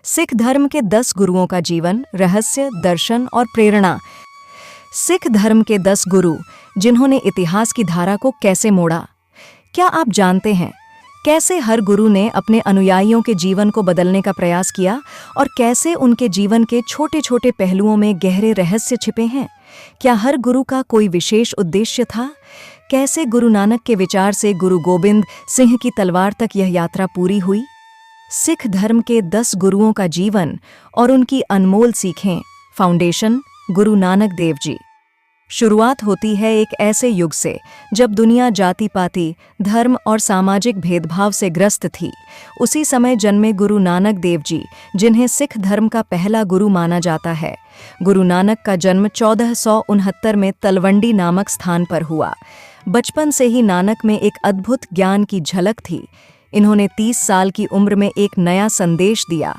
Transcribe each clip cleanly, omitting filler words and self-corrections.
सिख धर्म के 10 गुरुओं का जीवन, रहस्य, दर्शन और प्रेरणा। सिख धर्म के 10 गुरु जिन्होंने इतिहास की धारा को कैसे मोड़ा। क्या आप जानते हैं कैसे हर गुरु ने अपने अनुयायियों के जीवन को बदलने का प्रयास किया और कैसे उनके जीवन के छोटे छोटे पहलुओं में गहरे रहस्य छिपे हैं। क्या हर गुरु का कोई विशेष उद्देश्य था? कैसे गुरु नानक के विचार से गुरु गोबिंद सिंह की तलवार तक यह यात्रा पूरी हुई। सिख धर्म के 10 गुरुओं का जीवन और उनकी अनमोल सीखें। फाउंडेशन, गुरु नानक देव जी। शुरुआत होती है एक ऐसे युग से जब दुनिया जाति पाति, धर्म और सामाजिक भेदभाव से ग्रस्त थी। उसी समय जन्मे गुरु नानक देव जी, जिन्हें सिख धर्म का पहला गुरु माना जाता है। गुरु नानक का जन्म 1469 में तलवंडी नामक स्थान पर हुआ। बचपन से ही नानक में एक अद्भुत ज्ञान की झलक थी। इन्होंने 30 साल की उम्र में एक नया संदेश दिया,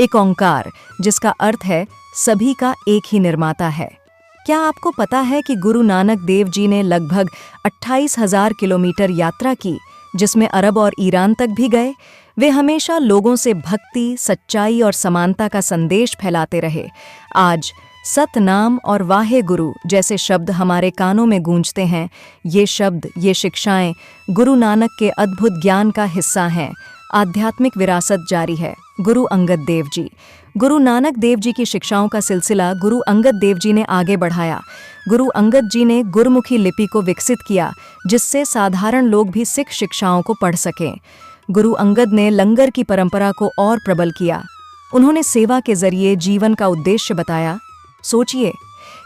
एक ओंकार, जिसका अर्थ है सभी का एक ही निर्माता है। क्या आपको पता है कि गुरु नानक देव जी ने लगभग 28,000 किलोमीटर यात्रा की, जिसमें अरब और ईरान तक भी गए। वे हमेशा लोगों से भक्ति, सच्चाई और समानता का संदेश फैलाते रहे। आज सतनाम और वाहे गुरु जैसे शब्द हमारे कानों में गूंजते हैं। ये शब्द, ये शिक्षाएं गुरु नानक के अद्भुत ज्ञान का हिस्सा हैं। आध्यात्मिक विरासत जारी है। गुरु अंगद देव जी। गुरु नानक देव जी की शिक्षाओं का सिलसिला गुरु अंगद देव जी ने आगे बढ़ाया। गुरु अंगद जी ने गुरमुखी लिपि को विकसित किया, जिससे साधारण लोग भी सिख शिक्षाओं को पढ़ सकें। गुरु अंगद ने लंगर की परंपरा को और प्रबल किया। उन्होंने सेवा के जरिए जीवन का उद्देश्य बताया। सोचिए,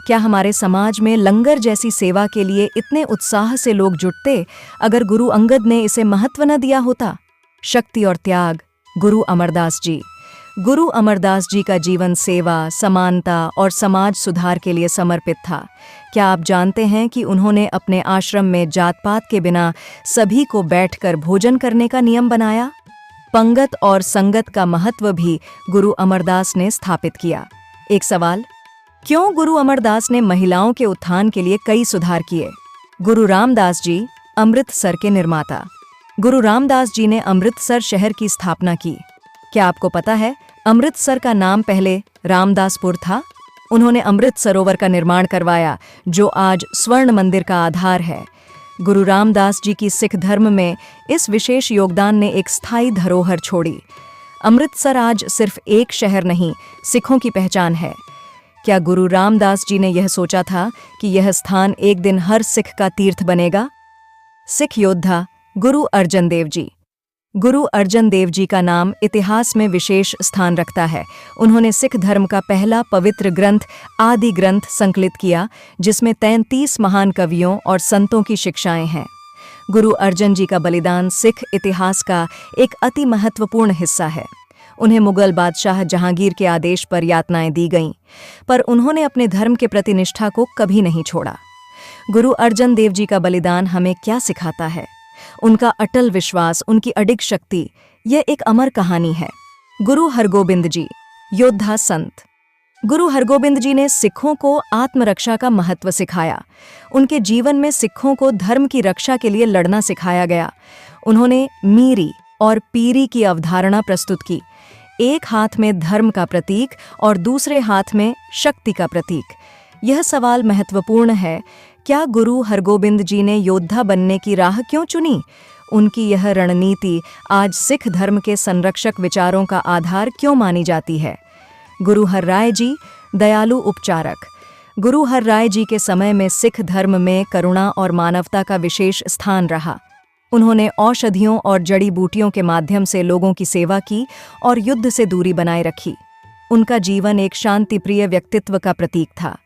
क्या हमारे समाज में लंगर जैसी सेवा के लिए इतने उत्साह से लोग जुटते अगर गुरु अंगद ने इसे महत्व न दिया होता। शक्ति और त्याग। गुरु अमरदास जी। गुरु अमरदास जी का जीवन सेवा, समानता और समाज सुधार के लिए समर्पित था। क्या आप जानते हैं कि उन्होंने अपने आश्रम में जात पात के बिना सभी को बैठकर भोजन करने का नियम बनाया। पंगत और संगत का महत्व भी गुरु अमरदास ने स्थापित किया। एक सवाल, क्यों गुरु अमरदास ने महिलाओं के उत्थान के लिए कई सुधार किए? गुरु रामदास जी, अमृतसर के निर्माता। गुरु रामदास जी ने अमृतसर शहर की स्थापना की। क्या आपको पता है अमृतसर का नाम पहले रामदासपुर था? उन्होंने अमृत सरोवर का निर्माण करवाया, जो आज स्वर्ण मंदिर का आधार है। गुरु रामदास जी की सिख धर्म में इस विशेष योगदान ने एक स्थायी धरोहर छोड़ी। अमृतसर आज सिर्फ एक शहर नहीं, सिखों की पहचान है। क्या गुरु रामदास जी ने यह सोचा था कि यह स्थान एक दिन हर सिख का तीर्थ बनेगा? सिख योद्धा गुरु अर्जन देव जी। गुरु अर्जन देव जी का नाम इतिहास में विशेष स्थान रखता है। उन्होंने सिख धर्म का पहला पवित्र ग्रंथ आदि ग्रंथ संकलित किया, जिसमें 33 महान कवियों और संतों की शिक्षाएं हैं। गुरु अर्जन जी का बलिदान सिख इतिहास का एक अति महत्वपूर्ण हिस्सा है। उन्हें मुगल बादशाह जहांगीर के आदेश पर यातनाएं दी गईं, पर उन्होंने अपने धर्म के प्रति निष्ठा को कभी नहीं छोड़ा। गुरु अर्जन देव जी का बलिदान हमें क्या सिखाता है? उनका अटल विश्वास, उनकी अडिग शक्ति, यह एक अमर कहानी है। गुरु हरगोबिंद जी, योद्धा संत। गुरु हरगोबिंद जी ने सिखों को आत्मरक्षा का महत्व सिखाया। उनके जीवन में सिखों को धर्म की रक्षा के लिए लड़ना सिखाया गया। उन्होंने मीरी और पीरी की अवधारणा प्रस्तुत की। एक हाथ में धर्म का प्रतीक और दूसरे हाथ में शक्ति का प्रतीक। यह सवाल महत्वपूर्ण है, क्या गुरु हरगोबिंद जी ने योद्धा बनने की राह क्यों चुनी? उनकी यह रणनीति आज सिख धर्म के संरक्षक विचारों का आधार क्यों मानी जाती है? गुरु हरराय जी, दयालु उपचारक। गुरु हरराय जी के समय में सिख धर्म में करुणा और मानवता का विशेष स्थान रहा। उन्होंने औषधियों और जड़ी बूटियों के माध्यम से लोगों की सेवा की और युद्ध से दूरी बनाए रखी। उनका जीवन एक शांतिप्रिय व्यक्तित्व का प्रतीक था।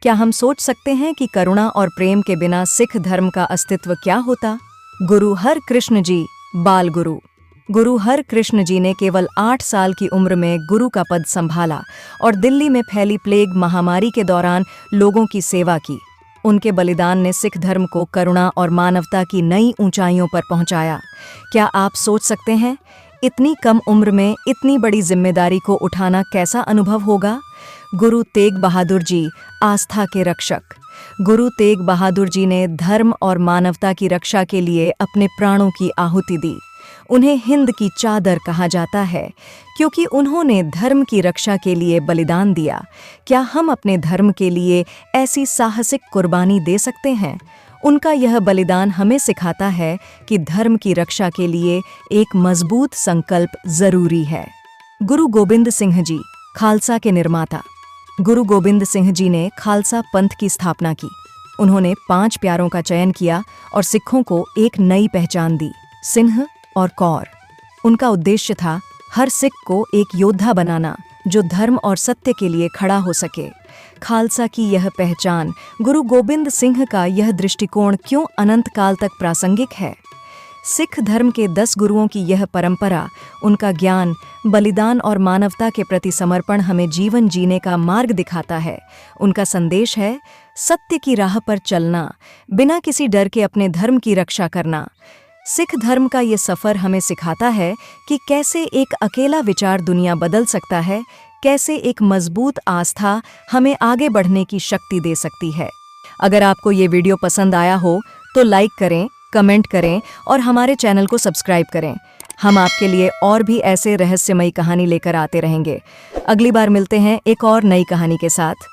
क्या हम सोच सकते हैं कि करुणा और प्रेम के बिना सिख धर्म का अस्तित्व क्या होता? गुरु हर कृष्ण जी, बाल गुरु। गुरु हर कृष्ण जी ने केवल 8 साल की उम्र में गुरु का पद संभाला और दिल्ली में फैली प्लेग महामारी के दौरान लोगों की सेवा की। उनके बलिदान ने सिख धर्म को करुणा और मानवता की नई ऊंचाइयों पर पहुंचाया। क्या आप सोच सकते हैं इतनी कम उम्र में इतनी बड़ी जिम्मेदारी को उठाना कैसा अनुभव होगा? गुरु तेग बहादुर जी, आस्था के रक्षक। गुरु तेग बहादुर जी ने धर्म और मानवता की रक्षा के लिए अपने प्राणों की आहुति दी। उन्हें हिंद की चादर कहा जाता है क्योंकि उन्होंने धर्म की रक्षा के लिए बलिदान दिया। क्या हम अपने धर्म के लिए ऐसी साहसिक कुर्बानी दे सकते हैं? उनका यह बलिदान हमें सिखाता है कि धर्म की रक्षा के लिए एक मजबूत संकल्प जरूरी है। गुरु गोबिंद सिंह जी, खालसा के निर्माता। गुरु गोबिंद सिंह जी ने खालसा पंथ की स्थापना की। उन्होंने 5 प्यारों का चयन किया और सिखों को एक नई पहचान दी, सिंह और कौर। उनका उद्देश्य था हर सिख को एक योद्धा बनाना जो धर्म और सत्य के लिए खड़ा हो सके। खालसा की यह पहचान, गुरु गोबिंद सिंह का यह दृष्टिकोण क्यों अनंत काल तक प्रासंगिक है? सिख धर्म के 10 गुरुओं की यह परंपरा, उनका ज्ञान, बलिदान और मानवता के प्रति समर्पण हमें जीवन जीने का मार्ग दिखाता है। उनका संदेश है सत्य की राह पर चलना, बिना किसी डर के अपने धर्म की रक्षा करना। सिख धर्म का ये सफ़र हमें सिखाता है कि कैसे एक अकेला विचार दुनिया बदल सकता है, कैसे एक मजबूत आस्था हमें आगे बढ़ने की शक्ति दे सकती है। अगर आपको ये वीडियो पसंद आया हो तो लाइक करें, कमेंट करें और हमारे चैनल को सब्सक्राइब करें। हम आपके लिए और भी ऐसे रहस्यमयी कहानी लेकर आते रहेंगे। अगली बार मिलते हैं एक और नई कहानी के साथ।